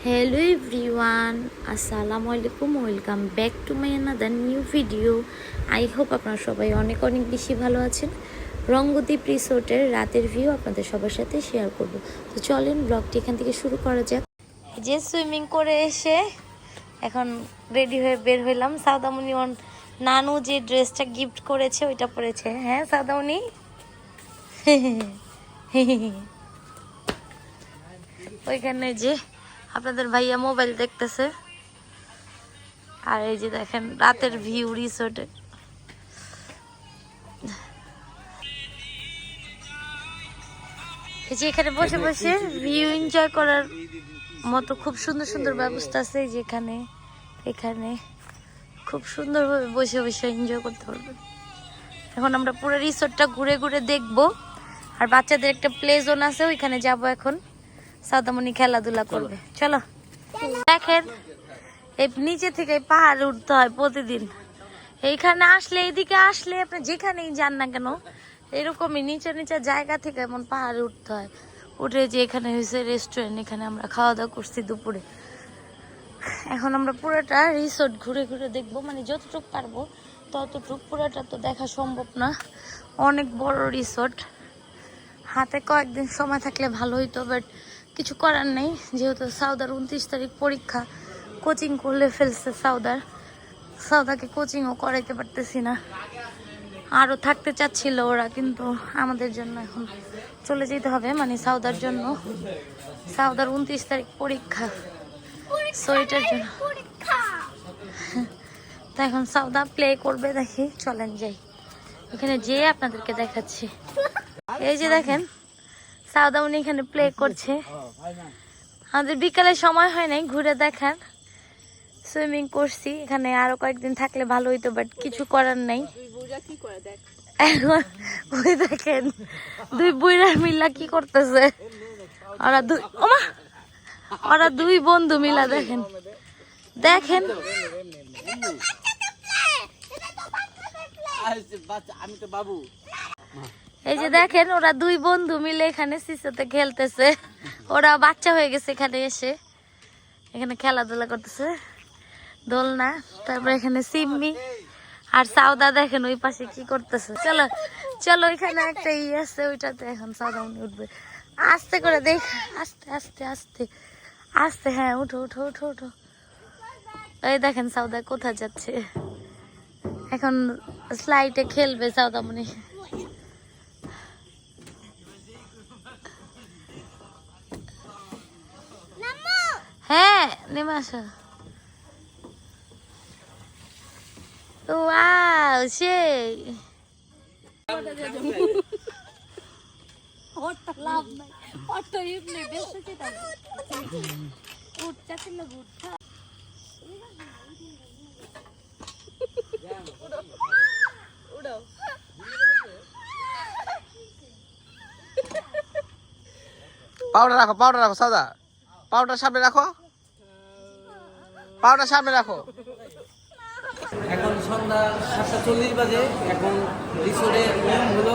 Hello everyone, আসসালামু আলাইকুম। Welcome back to my another new video. I hope আপনারা সবাই অনেক অনেক বেশি ভালো আছেন। রঙ্গদ্বীপ রিসোর্টের রাতের ভিউ আপনাদের সবার সাথে শেয়ার করব। তো চলেন ব্লগটি এখান থেকে শুরু করা যাক। যে সুইমিং করে এসে এখন রেডি হয়ে বের হইলাম। সাউদামণি নানু যে ড্রেসটা গিফট করেছে ওইটা পরেছে। হ্যাঁ সাউদামণি, ওইখানে যে আপনাদের ভাইয়া মোবাইল দেখতেছে। আর এই যে দেখেন রাতের ভিউ রিসোর্টে। এই যে এখানে বসে বসে ভিউ এনজয় করার মতো খুব সুন্দর সুন্দর ব্যবস্থা আছে। এই যে এখানে খুব সুন্দরভাবে বসে বসে এনজয় করতে পারবেন। এখন আমরা পুরো রিসোর্টটা ঘুরে ঘুরে দেখবো। আর বাচ্চাদের একটা প্লে জোন আছে, ওইখানে যাব এখন। সাউদামণি খেলাধুলা করবে, চলো। দেখেন এই নিচে থেকে পাহাড় উঠতে হয় প্রতিদিন। এইখানে আসলে, এইদিকে আসলে আপনি যেখানেই যান না কেন এরকমই নিচে নিচে জায়গা থেকে এমন পাহাড়ে উঠতে হয়। উঠে যে এখানে হয়েছে রেস্টুরেন্ট, এখানে আমরা খাওয়া দাওয়া করছি দুপুরে। এখন আমরা পুরোটা রিসোর্ট ঘুরে ঘুরে দেখবো, মানে যতটুকু পারবো ততটুকু। পুরোটা তো দেখা সম্ভব না, অনেক বড় রিসোর্ট। হাতে কয়েকদিন সময় থাকলে ভালো হইতো, বাট কিছু করার নেই। যেহেতু সাউদার 29 তারিখ পরীক্ষা, কোচিং করলে ফেলছে সাউদাকে কোচিংও করাইতে পারতেছি না। আরও থাকতে চাচ্ছিল ওরা, কিন্তু আমাদের জন্য এখন চলে যেতে হবে, মানে সাউদার জন্য। সাউদার 29 তারিখ পরীক্ষা, সো এটার জন্য তো এখন সাউদা প্লে করবে। দেখি, চলেন যাই, এখানে যেয়ে আপনাদেরকে দেখাচ্ছি। এই যে দেখেন সাউদা উনি এখানে প্লে করছে। আমাদের বিকালে সময় হয় নাই ঘুরে দেখার। সুইমিং করছি এখানে, আরো কয়েকদিন থাকলে ভালো হইতো, বাট কিছু করার নাই। এখন ওই দেখেন দুই বুইরা মিলা কি করতেছে। ওরা দুই বন্ধু মিলা দেখেন দেখেন এই যে দেখেন ওরা দুই বন্ধু মিলে এখানে সিসোতে খেলতেছে। ওরা বাচ্চা হয়ে গেছে এখানে এসে, এখানে খেলাধুলা করতেছে দোলনা। তারপর এখানে সিম্মি আর সাউদা দেখেন ওই পাশে কি করতেছে। চলো চলো, এখানে একটা আছে, ওইটাতে এখন সাউদা উঠবে। আস্তে করে দেখ, আস্তে আস্তে আস্তে আস্তে। হ্যাঁ উঠো উঠো উঠো উঠো। এই দেখেন সাউদা কোথায় যাচ্ছে, এখন স্লাইডে খেলবে সাউদামণি। হ্যাঁ নেমে আসো। ওয়াও সেই পাউডার রাখো, পাউডার রাখো সাদা, পাউডার সামনে রাখো, পাউডার সামনে রাখো। এখন সন্ধ্যা 7:40 বাজে। এখন রিসোর্টের নিয়ম হলো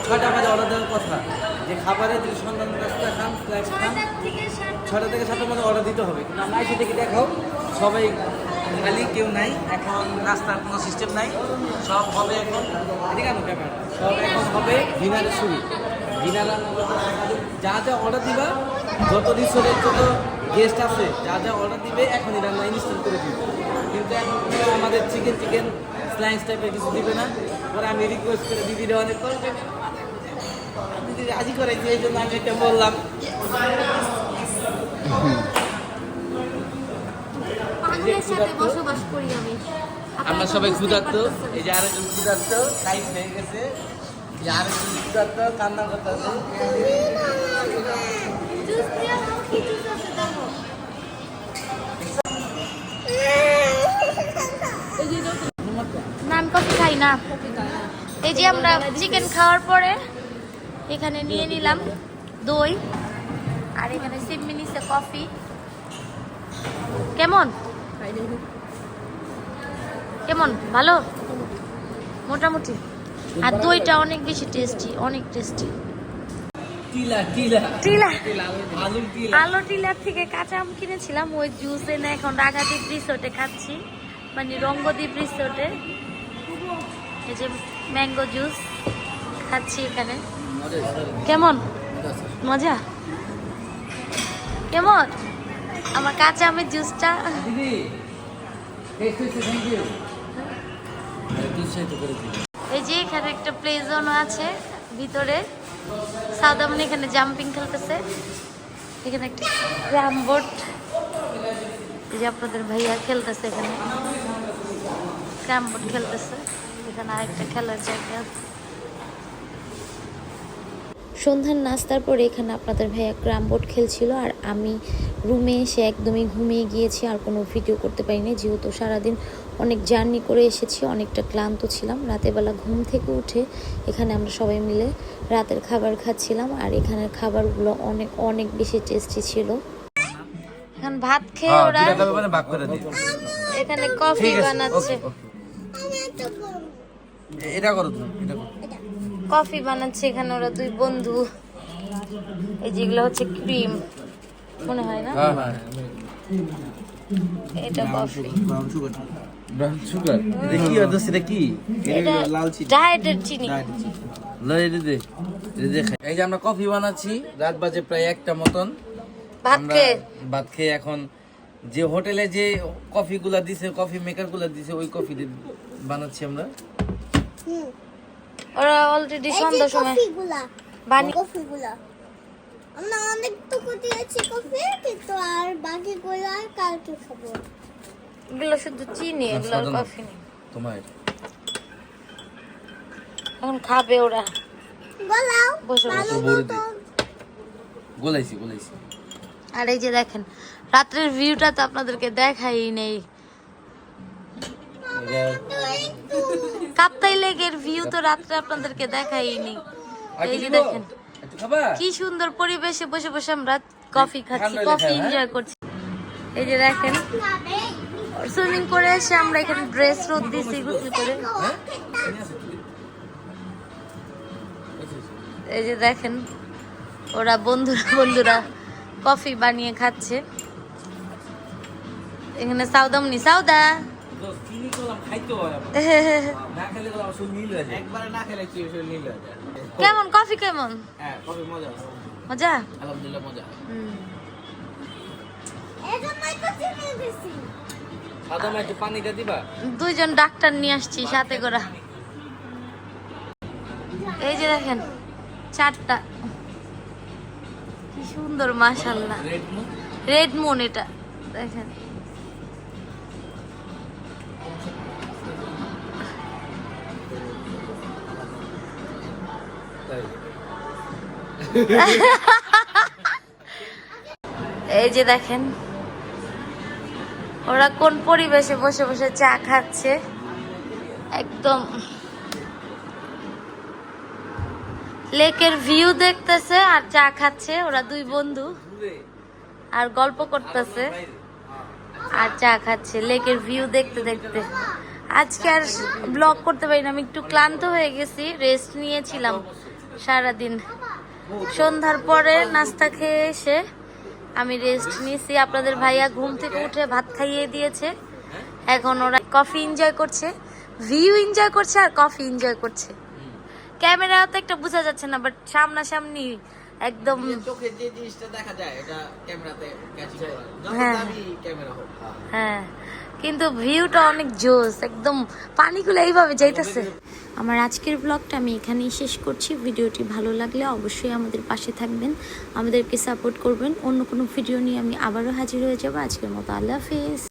6টা বাজে অর্ডার দেওয়ার কথা, যে খাবারে যদি সন্ধ্যা নাস্তা খান, স্ন্যাক্স খান 6টা থেকে 7টার মধ্যে অর্ডার দিতে হবে। কিন্তু আমরা এসে দেখি দেখো সবাই খালি, কেউ নাই। এখন নাস্তার কোনো সিস্টেম নাই, সব হবে এখন। এদিকে আনো ক্যামেরা। সব এখন হবে ডিনারের শুরু। ডিনার যা যা অর্ডার দিবা, যত রিসোর্টের যত গেস্ট আছে যা যা অর্ডার দিবে এখনই রান্না ইনস্টল করে দিবে। কিন্তু এখন আমাদের চিকেন স্লাইস টাইপের কিছু দিবে না। পরে আমি রিকোয়েস্ট করে দিদিরা অনেক করবে, দিদি রাজি করাইছি, এই জন্য আমি এটা বললাম। আমরা সবাই ক্ষুধার্ত, এই যে আরেকজন ক্ষুধার্ত টাইট হয়ে গেছে, আরেকজন ক্ষুধার্ত কান্না করতেছে। নান কফি খাই না। এই যে আমরা চিকেন খাওয়ার পরে এখানে নিয়ে নিলাম দই, আর এখানে সিম্মি নিছে কফি। কেমন কেমন ভালো মোটামুটি। আর দইটা অনেক বেশি টেস্টি, অনেক টেস্টি। টিলা টিলা টিলা আলু টিলা আলো টিলার থেকে কাঁচা আম কিনেছিলাম, ওই জুস এনে এখন রাগাদ্বীপ রিসোর্টে খাচ্ছি, মানে রঙ্গদ্বীপ রিসোর্টে। এই যে ম্যাঙ্গো জুস খাচ্ছি এখানে। কেমন মজা? কেমন আমার কাঁচা আমের জুসটা? দিদি থ্যাংক ইউ। এই যে এখানে একটা প্লে জোন আছে ভিতরে, সাদামনি এখানে জাম্পিং খেলতেছে। এখানে একটা ক্রাম বোর্ড, এই যে আপনাদের ভাইয়া খেলতেছে এখানে ক্রাম বোর্ড খেলতেছে। এখানে আরেকটা খেলার জায়গা আছে। সন্ধ্যার নাস্তার পরে এখানে আপনাদের ভাইয়া ক্রাম বোর্ড খেলছিল, আর আমি রুমে এসে একদমই ঘুমিয়ে গিয়েছি, আর কোনো ভিডিও করতে পারিনি, যেহেতু সারাদিন অনেক জার্নি করে এসেছি, অনেকটা ক্লান্ত ছিলাম। রাতের বেলা ঘুম থেকে উঠে এখানে আমরা সবাই মিলে রাতের খাবার খাচ্ছিলাম, আর এখানের খাবারগুলো অনেক অনেক বেশি টেস্টি ছিল। এখন ভাত খেয়ে ওরা ভাগ করে দিই। এখানে কফি বানাচ্ছে, এটা করো তুমি, এটা করো। কফি বানাচ্ছে এখানে ওরা দুই বন্ধু। এই যেগুলো হচ্ছে ক্রিম মনে হয় না, হ্যাঁ হ্যাঁ এটা কফি, ব্রাউন সুগার। এটা কি আছে? এটা কি? এটা ডায়েটের চিনি। লয় এটা দে, এটা দে খাই। এই যে আমরা কফি বানাচ্ছি, রাত বাজে প্রায় 1টা মতন। ভাত আমরা খেয়ে ভাত খেয়ে এখন যে হোটেলে যে কফি গুলা দিছে, কফি মেকার গুলা দিছে, ওই কফি দিয়ে বানাচ্ছি আমরা। ওরা অলরেডি সন্ধ্যার সময় বানি কফিগুলা আমরা অনেক টুকু দিয়েছি কফি, কিন্তু আর বাকিগুলো আর কালকে খাবো। এগুলো শুধু চিনি, এগুলো আর কফি নেই। তোমার এখন খাবে ওরা গলাও বসে বসে। ভালো বড়ি মতো। গোলাইছি। আর এই যে দেখেন রাত্রের ভিউটা তো আপনাদেরকে দেখাই নেই, কাপ্তাই লেকের ভিউ তো রাত্রে আপনাদেরকে দেখাই নেই। এই যে দেখেন একটু খাবা? কি সুন্দর পরিবেশে বসে বসে আমরা কফি খাচ্ছি, ঠান্ডা কফি লেখা, এনজয় করছি। এই যে দেখেন সুইমিং করে এসে আমরা এখানে ড্রেস রোদ দিয়েছি গোসল করে। এই যে দেখেন ওরা বন্ধুরা কফি বানিয়ে খাচ্ছে। এখানে সাউদামনি সাউদা চিনি করলাম, খাইতে হয় আবার। না খেলে তো আসল নীল হয়ে যায়। একবারে না খেলে কি আসল নীল হয়ে যায়। কেমন কফি কেমন? হ্যাঁ, কফি মজা। মজা? আলহামদুলিল্লাহ মজা। এজন্যই তো চিনি দিছি। সাদা মা একটু পানিটা দিবা? দুইজন ডাক্তার নিয়ে আসছি সাথে করে। এই যে দেখেন 4টা, কি সুন্দর মাশাআল্লাহ। Red moon. রেড মুন এটা দেখেন। এই যে দেখেন ওরা কোন পরিবেশে বসে বসে চা খাচ্ছে, একদম লেকের ভিউ দেখতেছে আর চা খাচ্ছে। ওরা দুই বন্ধু আর গল্প করতেছে আর চা খাচ্ছে লেকের ভিউ দেখতে দেখতে। আজকে আর ব্লগ করতে পারি না, আমি একটু ক্লান্ত হয়ে গেছি, রেস্ট নিয়েছিলাম সারাদিন। সন্ধ্যার পরে নাস্তা খেয়ে এসে আমি রেস্ট নিয়েছি। আপনাদের ভাইয়া ঘুম থেকে উঠে ভাত খাইয়ে দিয়েছে, এখন ওরা কফি এনজয় করছে, ভিউ এনজয় করছে আর কফি এনজয় করছে। ক্যামেরা তো একটা বোঝা যাচ্ছে না, বাট সামনাসামনি একদম। চোখে যে জিনিসটা দেখা যায় এটা ক্যামেরাতে ক্যাচ করে, যত হ্যাঁ। দামি ক্যামেরা হোক। হ্যাঁ, কিন্তু ভিউটা অনেক জোস, একদম পানিগুলো এইভাবে যাইতেছে। আমার আজকের ব্লগটা আমি এখানেই শেষ করছি। ভিডিওটি ভালো লাগলে অবশ্যই আমাদের পাশে থাকবেন, আমাদেরকে সাপোর্ট করবেন। অন্য কোনো ভিডিও নিয়ে আমি আবারও হাজির হয়ে যাব। আজকের মতো আল্লাহ হাফেজ।